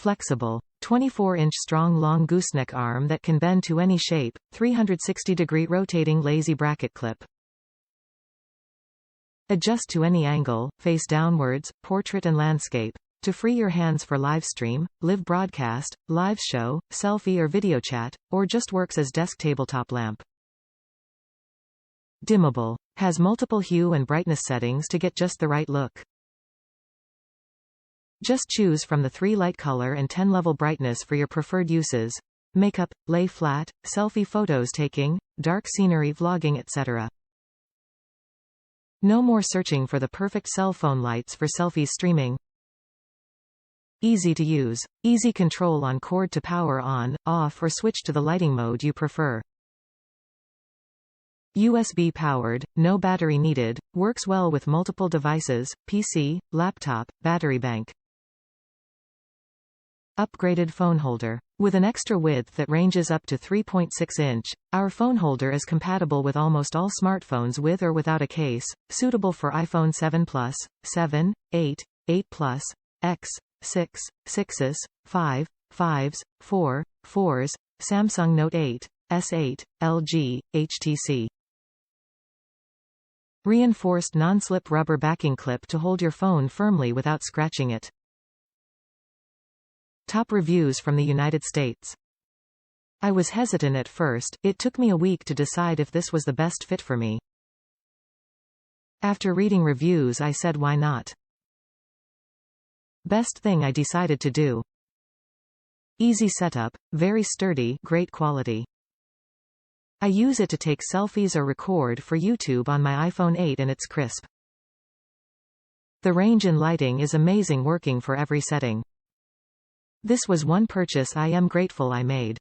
Flexible. 24-inch strong long gooseneck arm that can bend to any shape, 360-degree rotating lazy bracket clip. Adjust to any angle, face downwards, portrait and landscape. To free your hands for livestream, live broadcast, live show, selfie or video chat, or just works as desk tabletop lamp. Dimmable. Has multiple hue and brightness settings to get just the right look. Just choose from the 3 light color and 10 level brightness for your preferred uses. Makeup, lay flat, selfie photos taking, dark scenery vlogging etc. No more searching for the perfect cell phone lights for selfies streaming. Easy to use. Easy control on cord to power on, off or switch to the lighting mode you prefer. USB powered, no battery needed, works well with multiple devices, PC, laptop, battery bank. Upgraded phone holder. With an extra width that ranges up to 3.6 inch, our phone holder is compatible with almost all smartphones with or without a case, suitable for iPhone 7 Plus, 7, 8, 8 Plus, X, 6, 6s, 5, 5s, 4, 4s, Samsung Note 8, S8, LG, HTC. Reinforced non-slip rubber backing clip to hold your phone firmly without scratching it. Top reviews from the United States. I was hesitant at first, it took me a week to decide if this was the best fit for me. After reading reviews I said why not. Best thing I decided to do. Easy setup, very sturdy, great quality. I use it to take selfies or record for YouTube on my iPhone 8 and it's crisp. The range and lighting is amazing, working for every setting. This was one purchase I am grateful I made.